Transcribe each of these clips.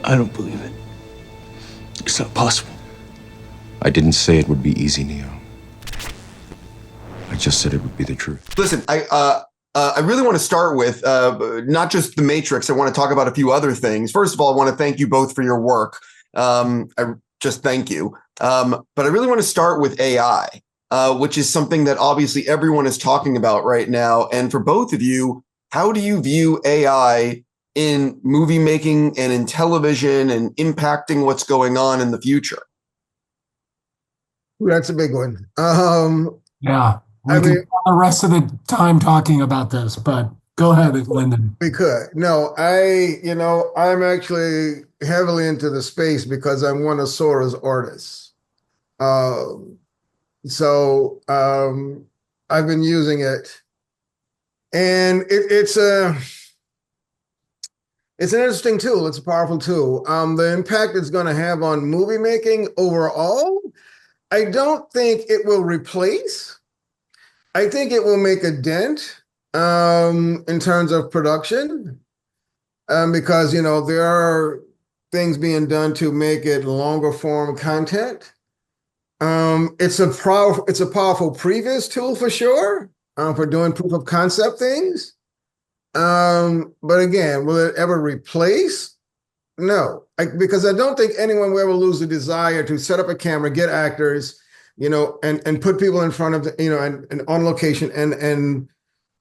I don't believe it. It's not possible. I didn't say it would be easy, Neo. I just said it would be the truth. Listen, I really want to start with not just The Matrix. I want to talk about a few other things. First of all, I want to thank you both for your work. I just thank you. But I really want to start with AI, which is something that obviously everyone is talking about right now. And for both of you, how do you view AI in movie making and in television and impacting what's going on in the future? That's a big one. Yeah, we could spend the rest of the time talking about this, but go ahead, Lyndon. We could. No, I'm actually heavily into the space because I'm one of Sora's artists. So I've been using it, and it's an interesting tool. It's a powerful tool. The impact it's going to have on movie making overall, I don't think it will replace. I think it will make a dent in terms of production, because there are things being done to make it longer form content. It's a powerful previs tool for sure, for doing proof of concept things. But again, will it ever replace? No, because I don't think anyone will ever lose the desire to set up a camera, get actors, and put people in front of and on location and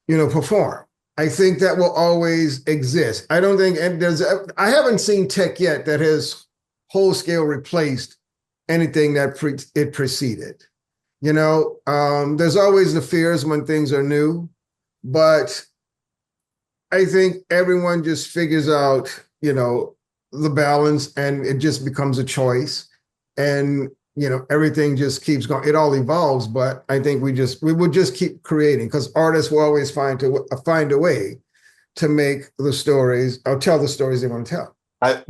perform. I think that will always exist. I don't think I haven't seen tech yet that has whole scale replaced anything that it preceded. There's always the fears when things are new, but I think everyone just figures out, the balance, and it just becomes a choice, and everything just keeps going. It all evolves, but I think we will just keep creating, because artists will always find a way to make the stories or tell the stories they want to tell. I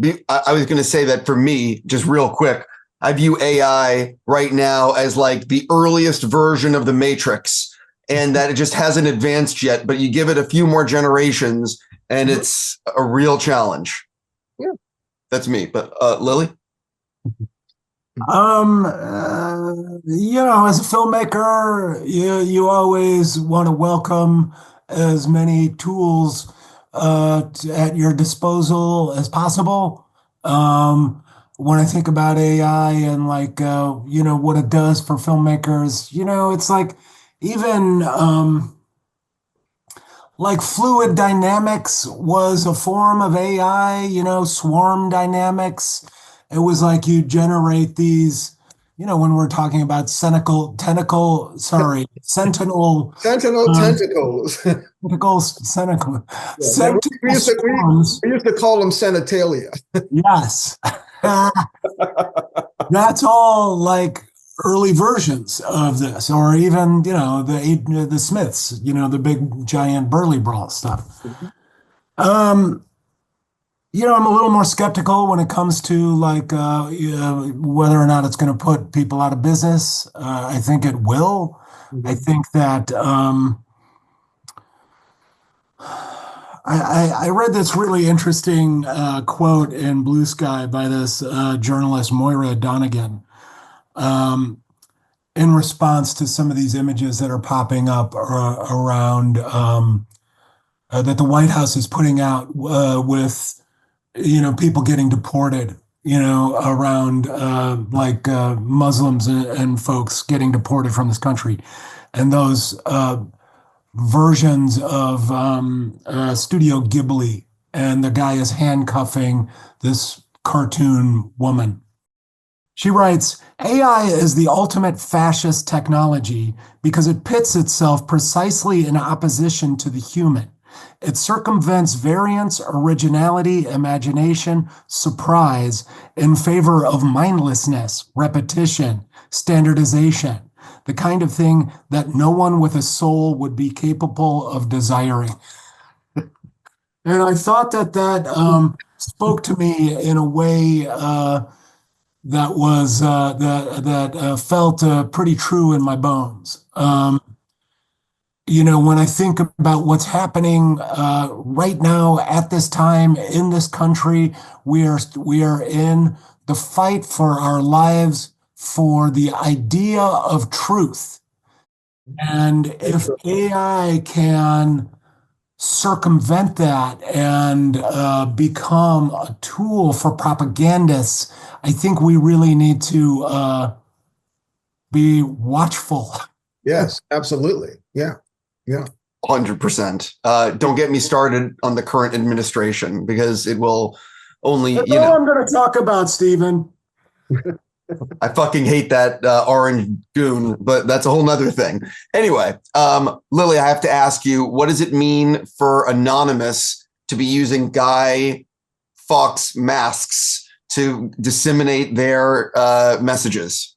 was going to say that for me, just real quick, I view AI right now as like the earliest version of the Matrix, and that it just hasn't advanced yet, but you give it a few more generations and it's a real challenge. Yeah. That's me. But Lilly? As a filmmaker, you always want to welcome as many tools at your disposal as possible. When I think about AI and what it does for filmmakers, it's like even like fluid dynamics was a form of AI, swarm dynamics. It was like you generate these, when we're talking about sentinel tentacles. Sentinel swarms. We used to call them sanitalia. Yes. That's all like early versions of this, or even, the Smiths, the big giant Burly Brawl stuff. I'm a little more skeptical when it comes to whether or not it's going to put people out of business. I think it will. I think that I read this really interesting quote in Blue Sky by this journalist, Moira Donegan, in response to some of these images that are popping up around that the White House is putting out with people getting deported, around Muslims and folks getting deported from this country, and those versions of Studio Ghibli, and the guy is handcuffing this cartoon woman. She writes, AI is the ultimate fascist technology because it pits itself precisely in opposition to the human. It circumvents variance, originality, imagination, surprise in favor of mindlessness, repetition, standardization, the kind of thing that no one with a soul would be capable of desiring. And I thought that spoke to me in a way that was felt pretty true in my bones. when I think about what's happening right now at this time in this country, we are in the fight for our lives for the idea of truth. And if AI can circumvent that and become a tool for propagandists, I think we really need to be watchful. Yes, absolutely. Yeah. Yeah. 100%. Don't get me started on the current administration because it will only, That's all I'm going to talk about, Stephen. I fucking hate that orange goon, but that's a whole nother thing. Anyway, Lily, I have to ask you, what does it mean for Anonymous to be using Guy Fawkes masks to disseminate their messages?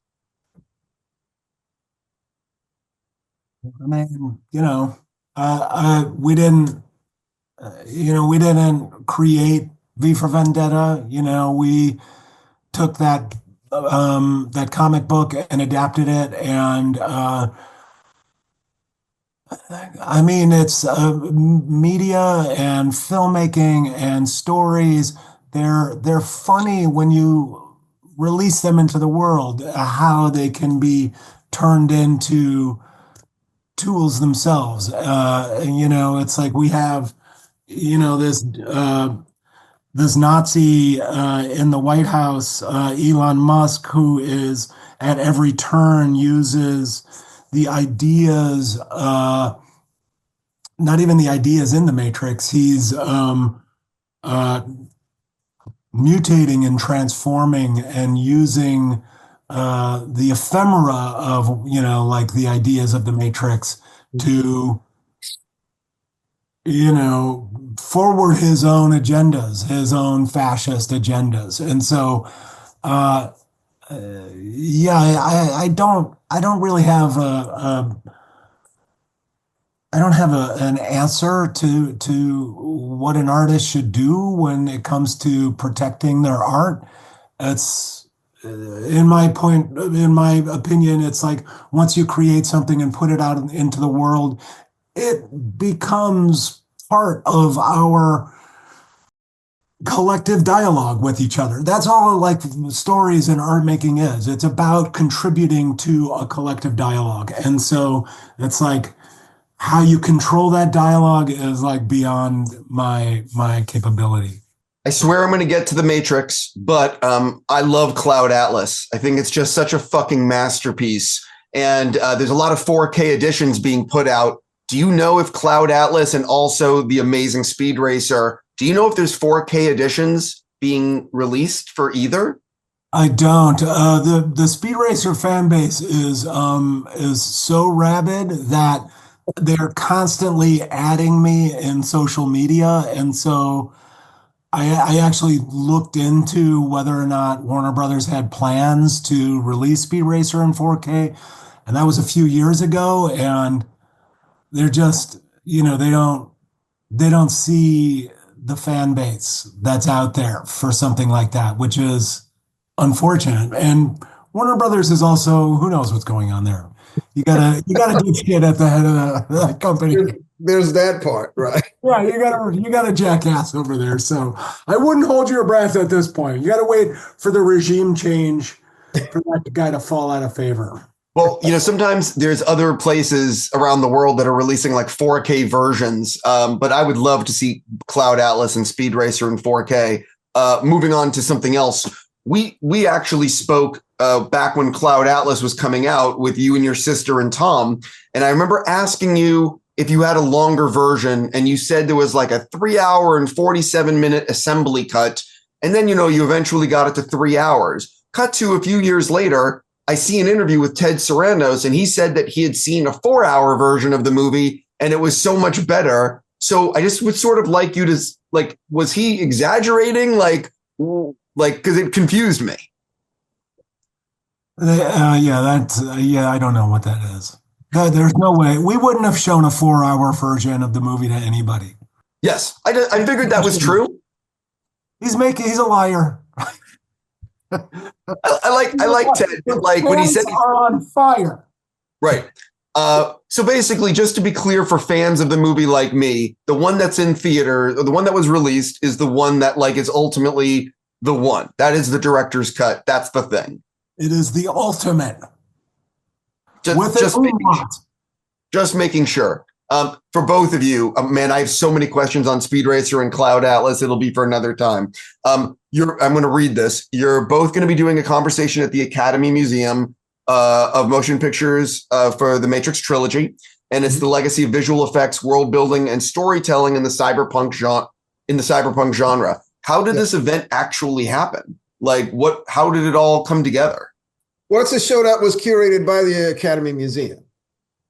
I mean, we didn't, we didn't create V for Vendetta. We took that comic book and adapted it, and I mean, it's media and filmmaking and stories. They're funny when you release them into the world. How they can be turned into tools themselves. It's like we have, this Nazi in the White House, Elon Musk, who is at every turn uses the ideas, not even the ideas in the Matrix. He's mutating and transforming and using the ephemera of, like the ideas of the Matrix to, forward his own agendas, his own fascist agendas. And so, yeah, I don't really have I don't have an answer to what an artist should do when it comes to protecting their art. It's in my opinion, it's like once you create something and put it out into the world, it becomes part of our collective dialogue with each other. That's all like stories and art making is. It's about contributing to a collective dialogue. And so it's like how you control that dialogue is like beyond my capability. I swear I'm going to get to the Matrix, but I love Cloud Atlas. I think it's just such a fucking masterpiece. And there's a lot of 4K editions being put out. Do you know if Cloud Atlas and also the amazing Speed Racer, do you know if there's 4K editions being released for either? I don't. The Speed Racer fan base is so rabid that they're constantly adding me in social media, and so I actually looked into whether or not Warner Brothers had plans to release Speed Racer in 4K, and that was a few years ago, and they're just, they don't see the fan base that's out there for something like that, which is unfortunate. And Warner Brothers is also, who knows what's going on there. You gotta do shit at the head of the company. There's that part, right? Yeah, you got a jackass over there. So I wouldn't hold your breath at this point. You got to wait for the regime change for that guy to fall out of favor. Well, sometimes there's other places around the world that are releasing like 4K versions, but I would love to see Cloud Atlas and Speed Racer in 4K. Moving on to something else, we actually spoke back when Cloud Atlas was coming out with you and your sister and Tom, and I remember asking you if you had a longer version, and you said there was like a 3 hour and 47-minute assembly cut, and then you eventually got it to 3 hours. Cut to a few years later, I see an interview with Ted Sarandos, and he said that he had seen a 4 hour version of the movie and it was so much better. So I just would sort of like you to, like, was he exaggerating? Like, because it confused me. I don't know what that is. There's no way. We wouldn't have shown a 4 hour version of the movie to anybody. Yes, I figured that was true. He's a liar. I like Ted, but like when he said are on fire. Right. So basically, just to be clear for fans of the movie like me, the one that's in theater, or the one that was released, is the one that like is ultimately the one. That is the director's cut. That's the thing. It is the ultimate. Just making sure. For both of you, man, I have so many questions on Speed Racer and Cloud Atlas. It'll be for another time. I'm going to read this. You're both going to be doing a conversation at the Academy Museum of Motion Pictures for the Matrix Trilogy, and it's the legacy of visual effects, world building, and storytelling in the cyberpunk genre. How did this event actually happen? Like, how did it all come together? Well, it's a show that was curated by the Academy Museum.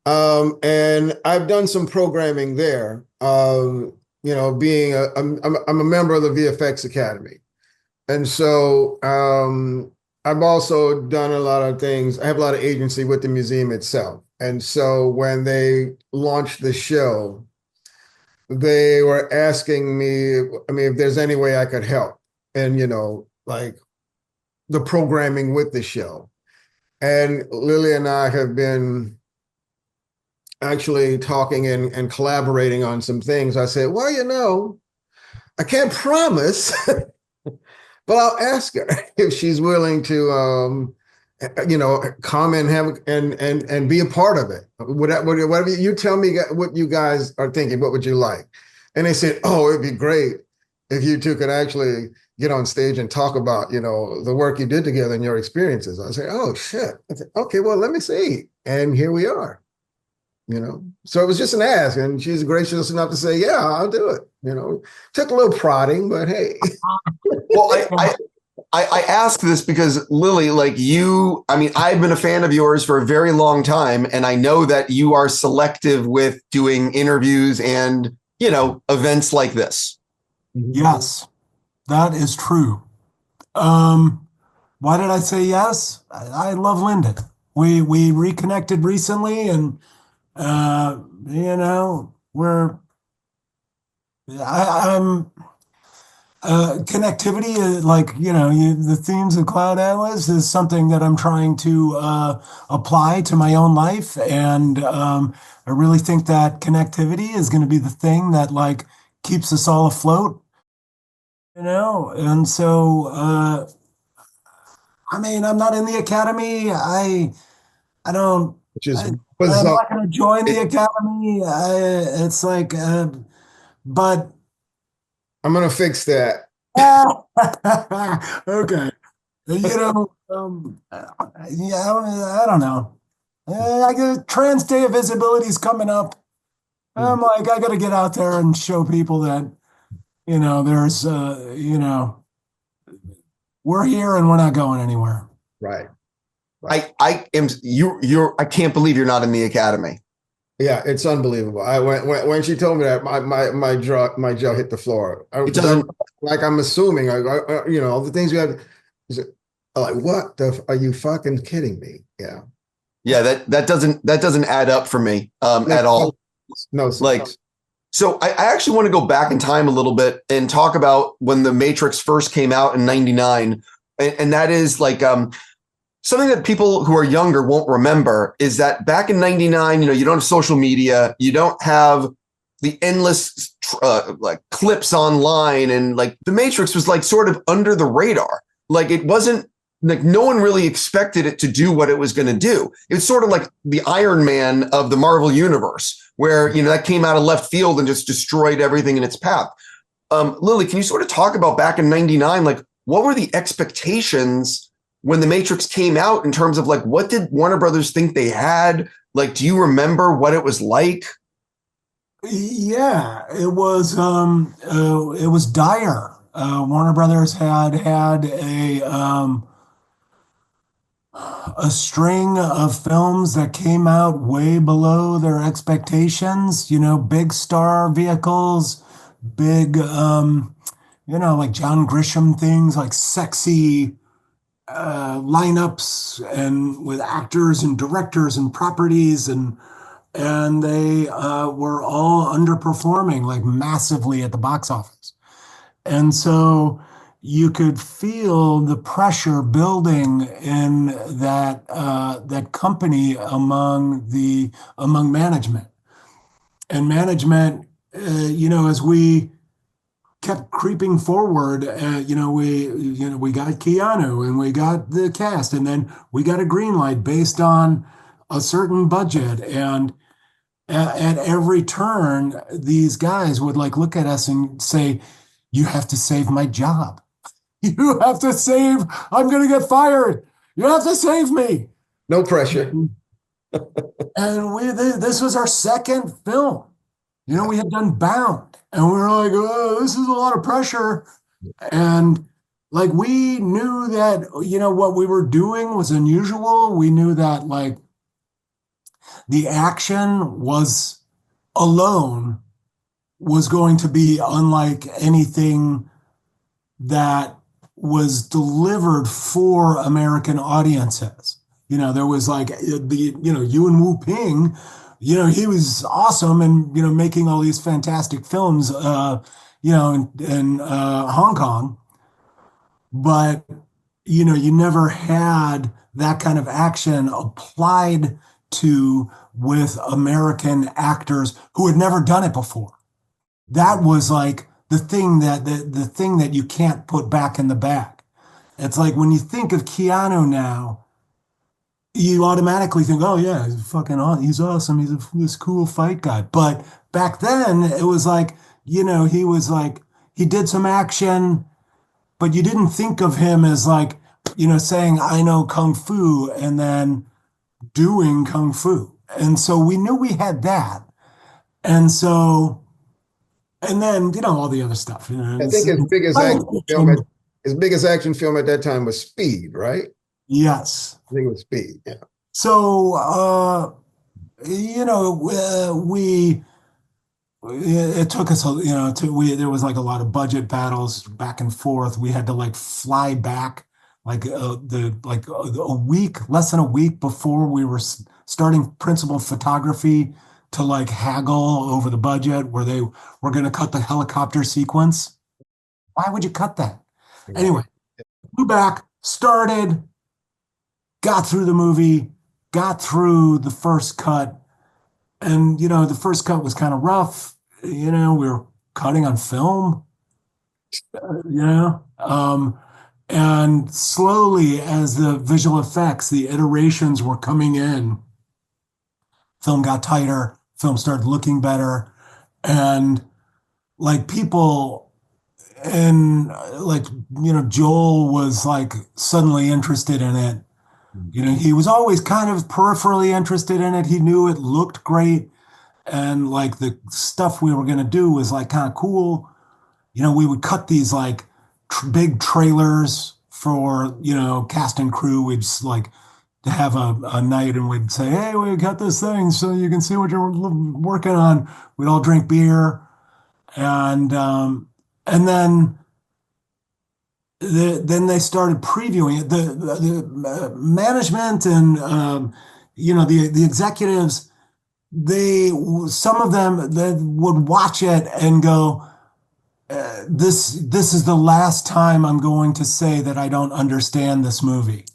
And I've done some programming there, I'm a member of the VFX Academy. And so I've also done a lot of things. I have a lot of agency with the museum itself. And so when they launched the show, they were asking me, if there's any way I could help and, like the programming with the show. And Lilly and I have been actually talking and collaborating on some things. I said, well, I can't promise, but I'll ask her if she's willing to, come and have and be a part of it. Whatever you tell me what you guys are thinking, what would you like? And they said, oh, it'd be great if you two could actually get on stage and talk about, the work you did together and your experiences. I said, oh shit. I said, okay, well, let me see. And here we are. So it was just an ask, and she's gracious enough to say, yeah, I'll do it. Took a little prodding, but hey. Well, I ask this because Lilly, like you, I've been a fan of yours for a very long time, and I know that you are selective with doing interviews and, events like this. Yes, that is true. Why did I say yes? I love Lyndon. We reconnected recently, and I'm connectivity, the themes of Cloud Atlas is something that I'm trying to apply to my own life. And I really think that connectivity is going to be the thing that keeps us all afloat, and so, I'm not in the Academy. I don't, I'm not going to join the Academy. It's like, but I'm going to fix that. Okay. I don't know. I guess Trans Day of Visibility is coming up. I'm like, I got to get out there and show people that, there's, we're here and we're not going anywhere. Right. I can't believe you're not in the Academy. Yeah, it's unbelievable. When she told me that, my jaw hit the floor. I'm assuming, all the things you have. Like, what are you fucking kidding me? Yeah. Yeah, that doesn't add up for me at all. No, so I actually want to go back in time a little bit and talk about when The Matrix first came out in '99, and that is something that people who are younger won't remember is that back in '99, you don't have social media, you don't have the endless clips online, and The Matrix was sort of under the radar. It wasn't no one really expected it to do what it was going to do. It's sort of like the Iron Man of the Marvel universe, where that came out of left field and just destroyed everything in its path. Lilly, can you sort of talk about back in '99, what were the expectations when The Matrix came out in terms of what did Warner Brothers think they had? Do you remember what it was like? Yeah, it was dire. Warner Brothers had a string of films that came out way below their expectations, big star vehicles, big, John Grisham things, sexy lineups and with actors and directors and properties, and they were all underperforming massively at the box office. And so you could feel the pressure building in that company among management. And management, as we kept creeping forward, we got Keanu and we got the cast, and then we got a green light based on a certain budget. And at every turn, these guys would like look at us and say, "You have to save my job. You have to save, I'm going to get fired. You have to save me." No pressure. And this was our second film. We had done Bound, and we were like, "Oh, this is a lot of pressure." And like, we knew that, what we were doing was unusual. We knew that like the action was going to be unlike anything that was delivered for American audiences. There was like Yuen Wu Ping, he was awesome and, making all these fantastic films, in Hong Kong. But, you never had that kind of action applied to with American actors who had never done it before. That was like the thing that you can't put back in the bag. It's like when you think of Keanu now, you automatically think, "Oh yeah, he's awesome. He's this cool fight guy." But back then, it was like, he was like, he did some action, but you didn't think of him as like, saying, "I know Kung Fu," and then doing Kung Fu. And so we knew we had that. And so, and then, all the other stuff. I think his biggest action film at that time was Speed, right? Yes. I think it was Speed, yeah. So, it took us, there was like a lot of budget battles back and forth. We had to like fly back like a week, less than a week before we were starting principal photography to like haggle over the budget where they were going to cut the helicopter sequence. Why would you cut that? Anyway, flew back, started, got through the movie, got through the first cut. And, the first cut was kind of rough. We were cutting on film, and slowly as the visual effects, the iterations were coming in, film got tighter, film started looking better. And like people, and like, Joel was like suddenly interested in it. He was always kind of peripherally interested in it. He knew it looked great. And like the stuff we were going to do was like kind of cool. We would cut these like big trailers for, cast and crew. We'd just like to have a night and we'd say, "Hey, we got this thing so you can see what you're working on." We'd all drink beer. And then they started previewing it. The management and the executives, some of them that would watch it and go, this is the last time I'm going to say that I don't understand this movie."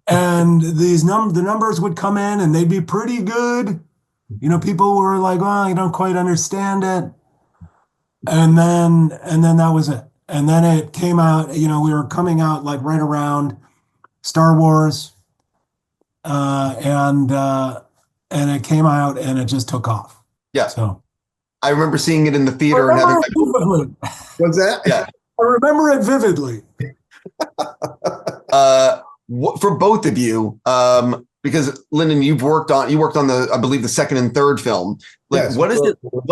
And the numbers would come in and they'd be pretty good. People were like, "Well, I don't quite understand it." And then that was it. And then it came out, we were coming out like right around Star Wars. And it came out and it just took off. Yeah. So I remember seeing it in the theater and having. What's that? Yeah. I remember it vividly. For both of you, because Lyndon, you worked on I believe the second and third film. Like, yes, what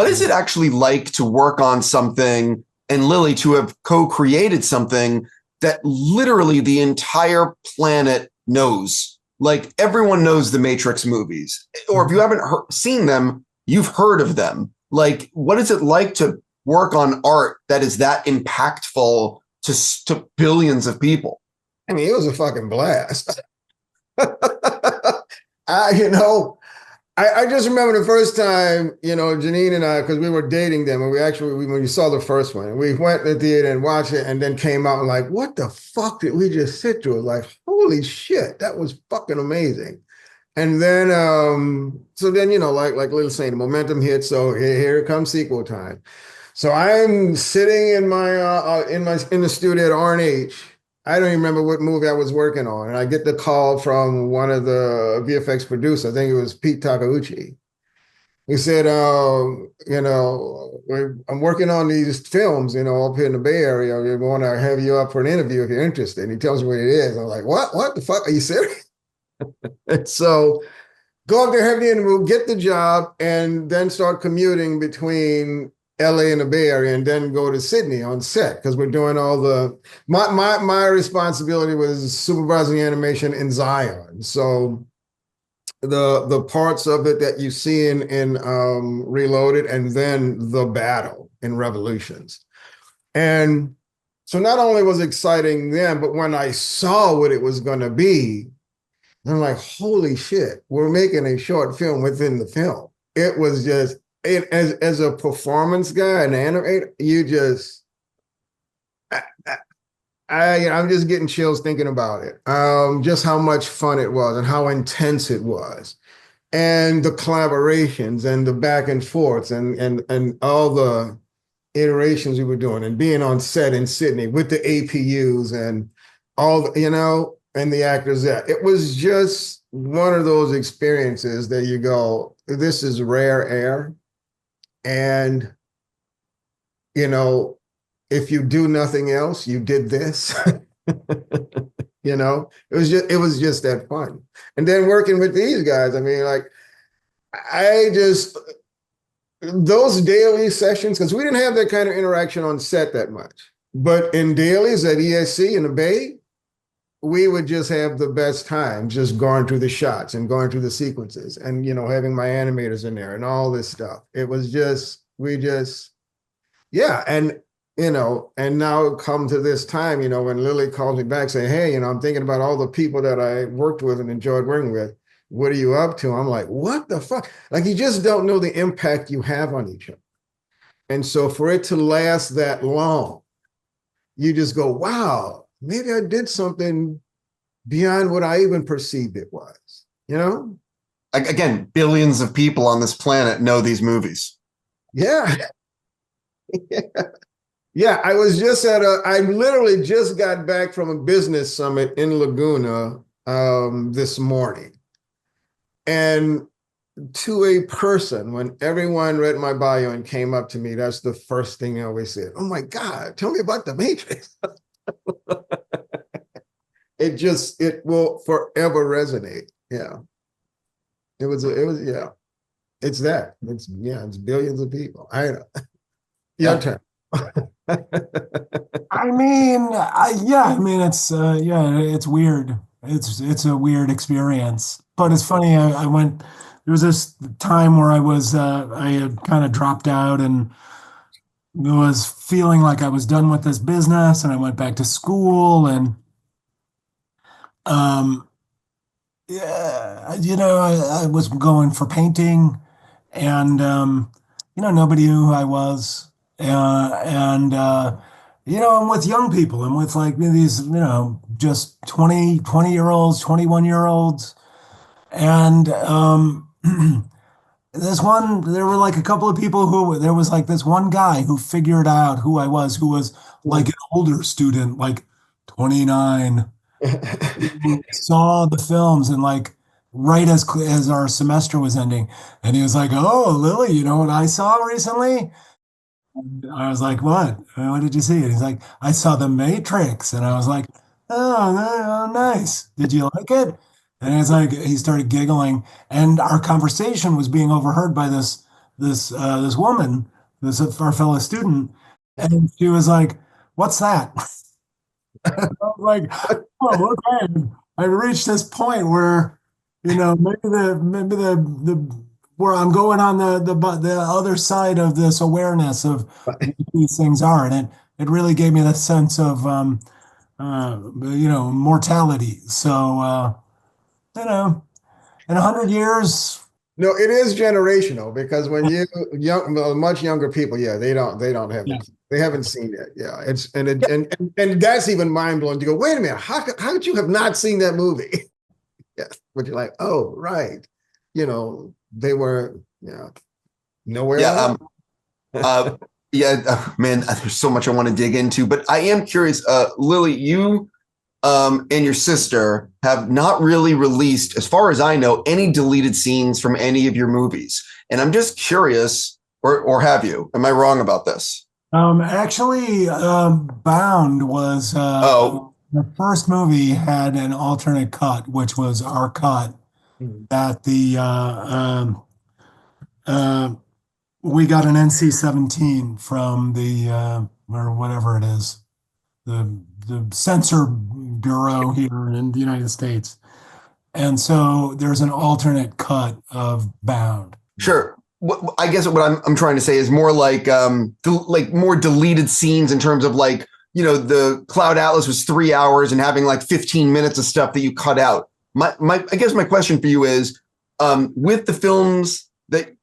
is it actually like to work on something, and Lilly to have co-created something that literally the entire planet knows? Like, everyone knows the Matrix movies, or if you haven't seen them, you've heard of them. Like, what is it like to work on art that is that impactful to billions of people? I mean, it was a fucking blast. I just remember the first time, Janine and I, because we were dating them, and when we saw the first one, we went to the theater and watched it, and then came out and like, what the fuck did we just sit through? Like, holy shit, that was fucking amazing. And then, so then, like Lil saying, the momentum hit. So here comes sequel time. So I'm sitting in the studio at R&H. I don't even remember what movie I was working on. And I get the call from one of the VFX producers. I think it was Pete Takeuchi. He said, I'm working on these films, up here in the Bay Area. We want to have you up for an interview if you're interested. And he tells me what it is. I'm like, what? What the fuck? Are you serious? And so go up there, have the interview, get the job, and then start commuting between LA and the Bay Area, and then go to Sydney on set because we're doing all my responsibility was supervising animation in Zion. So the parts of it that you see in Reloaded, and then the battle in Revolutions. And so not only was it exciting then, but when I saw what it was going to be, I'm like, holy shit, we're making a short film within the film. It was just, as a performance guy, an animator, I'm just getting chills thinking about it. Just how much fun it was and how intense it was. And the collaborations and the back and forths and all the iterations we were doing and being on set in Sydney with the APUs and all, and the actors there. It was just one of those experiences that you go, this is rare air. And, if you do nothing else, you did this. It was just that fun. And then working with these guys, I mean, like, those daily sessions, because we didn't have that kind of interaction on set that much. But in dailies at ESC in the Bay, we would just have the best time just going through the shots and going through the sequences and, having my animators in there and all this stuff. It was just, yeah. And, and now come to this time, when Lilly calls me back saying, hey, I'm thinking about all the people that I worked with and enjoyed working with. What are you up to? I'm like, what the fuck? Like, you just don't know the impact you have on each other. And so for it to last that long, you just go, wow, maybe I did something beyond what I even perceived it was, Again, billions of people on this planet know these movies. Yeah. Yeah, I literally just got back from a business summit in Laguna this morning. And to a person, when everyone read my bio and came up to me, that's the first thing they always said. Oh my God, tell me about The Matrix. It will forever resonate. Yeah. It was, yeah. It's that. It's billions of people. I know. Your turn. I mean, it's weird. It's a weird experience, but it's funny. There was this time where I had kind of dropped out and was feeling like I was done with this business, and I went back to school and, I was going for painting and, nobody knew who I was. I'm with young people. I'm with like these, just 20-year-olds, 21-year-olds. And there were like a couple of people there was like this one guy who figured out who I was, who was like an older student, like 29, who saw the films and like right as our semester was ending. And he was like, oh, Lilly, you know what I saw recently? And I was like, what? What did you see? And he's like, I saw The Matrix. And I was like, oh, nice. Did you like it? And it's like he started giggling, and our conversation was being overheard by this woman, our fellow student, and she was like, "What's that?" I was like, "Oh, okay." I reached this point where, maybe the where I'm going on the other side of this awareness of what these things are, and it really gave me that sense of mortality. So in 100 years, No, it is generational because when much younger people, yeah, they don't have Yeah. it. They haven't seen it. Yeah, it's and that's even mind blowing to go. Wait a minute, how could you have not seen that movie? Yeah, but you're like, oh, right. They were nowhere Yeah. else. Yeah, man, there's so much I want to dig into, but I am curious. Lily, you and your sister have not really released, as far as I know, any deleted scenes from any of your movies. And I'm just curious, or have you? Am I wrong about this? Actually, Bound was Oh, the first movie had an alternate cut, which was our cut Mhm. that uh, we got an NC-17 from the or whatever it is, the censor bureau here in the United States. And so there's an alternate cut of Bound. sure. I guess what I'm trying to say is more like like more deleted scenes in terms of like, the Cloud Atlas was 3 hours and having like 15 minutes of stuff that you cut out. I guess my question for you is, with the films that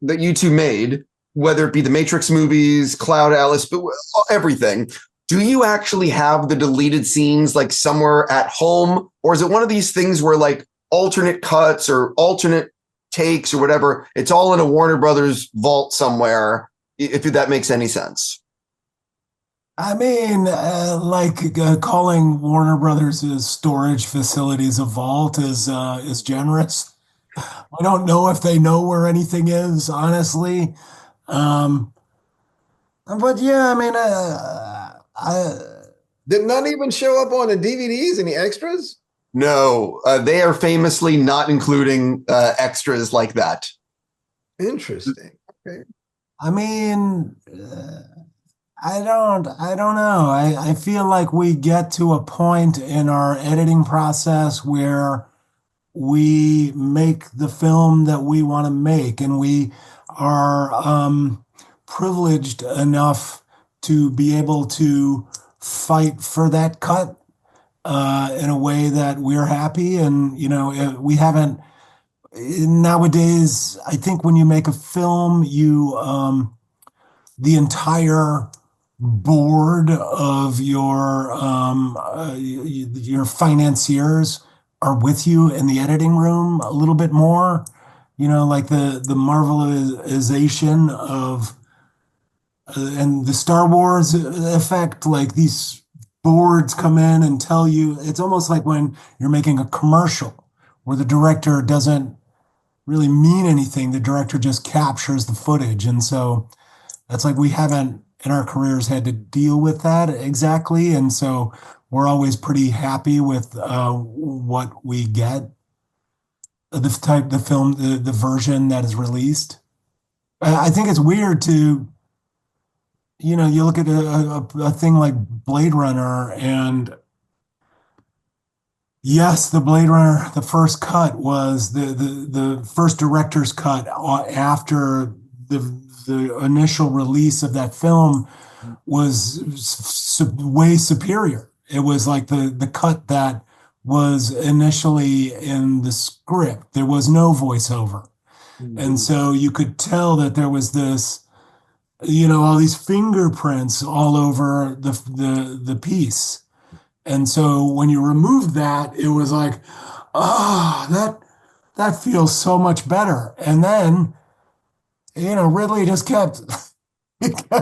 you two made, whether it be the Matrix movies, Cloud Atlas, but everything, do you actually have the deleted scenes like somewhere at home? Or is it one of these things where like alternate cuts or alternate takes or whatever, it's all in a Warner Brothers vault somewhere, if that makes any sense? I mean, calling Warner Brothers' storage facilities a vault is generous. I don't know if they know where anything is, honestly. Um, but yeah, I mean, Did none even show up on the DVDs and the extras? No, they are famously not including extras like that. Interesting. Okay. I mean, I don't know. I feel like we get to a point in our editing process where we make the film that we want to make, and we are privileged enough to be able to fight for that cut in a way that we're happy. And, we haven't nowadays, I think when you make a film, the entire board of your financiers are with you in the editing room a little bit more, like the marvelization of and the Star Wars effect, like these boards come in and tell you, it's almost like when you're making a commercial where the director doesn't really mean anything. The director just captures the footage. And so that's like we haven't in our careers had to deal with that exactly. And so we're always pretty happy with what we get, the version that is released. I think it's weird to, you look at a thing like Blade Runner, and yes, the Blade Runner, the first cut was the first director's cut after the initial release of that film was way superior. It was like the cut that was initially in the script. There was no voiceover. Mm-hmm. And so you could tell that there was this, all these fingerprints all over the piece. And so when you removed that, it was like, that feels so much better. And then, Ridley just kept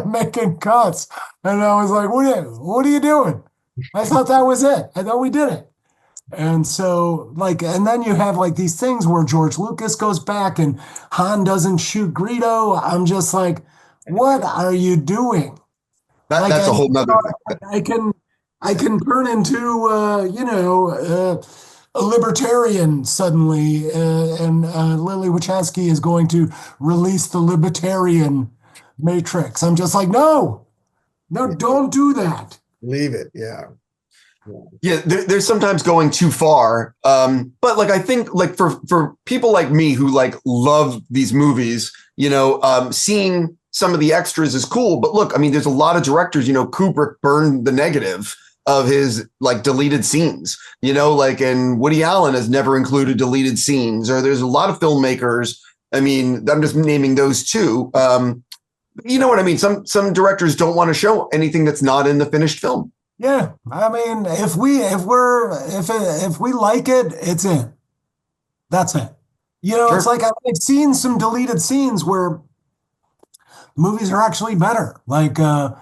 making cuts. And I was like, what are you doing? I thought that was it. I thought we did it. And so, and then you have these things where George Lucas goes back and Han doesn't shoot Greedo. I'm just like, what are you doing? That's a whole nother thing. I can turn into, a libertarian suddenly, and Lilly Wachowski is going to release the libertarian Matrix. I'm just like, no, don't do that. Leave it. Yeah. Yeah, there's sometimes going too far. But I think for people like me who love these movies, seeing some of the extras is cool. But look, I mean, there's a lot of directors, Kubrick burned the negative. of his like deleted scenes, you know, like, and Woody Allen has never included deleted scenes, or there's a lot of filmmakers. I mean, I'm just naming those two. You know what I mean? Some directors don't want to show anything that's not in the finished film. Yeah, I mean, if we like it, it's in. That's it. You know, Sure. it's like I've seen some deleted scenes where movies are actually better, like the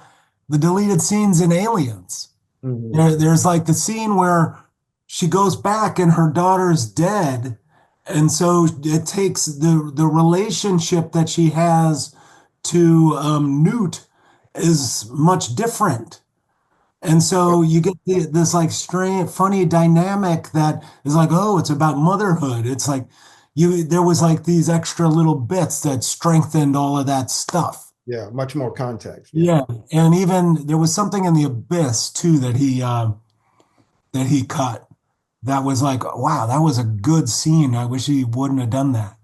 deleted scenes in Aliens. There's like the scene where she goes back and her daughter's dead, and so it takes the relationship that she has to Newt is much different. And so you get this like strange, funny dynamic that is like, oh, it's about motherhood. It's like there was like these extra little bits that strengthened all of that stuff. Yeah, much more context. Yeah, and even there was something in the Abyss too that he cut. That was like, wow, that was a good scene. I wish he wouldn't have done that.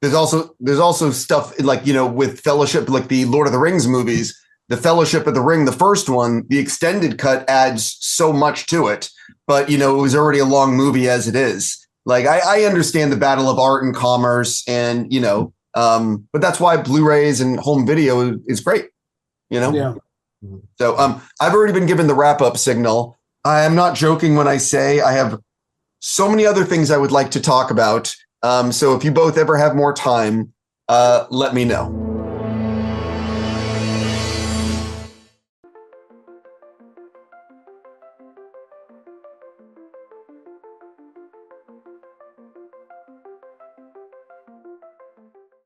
There's also stuff like, you know, with Fellowship, like the Lord of the Rings movies, the Fellowship of the Ring, the first one, the extended cut adds so much to it, but you know, it was already a long movie as it is. Like I understand the battle of art and commerce, and you know, but that's why Blu-rays and home video is great, you know? Yeah. So I've already been given the wrap-up signal. I am not joking when I say I have so many other things I would like to talk about. So if you both ever have more time, let me know.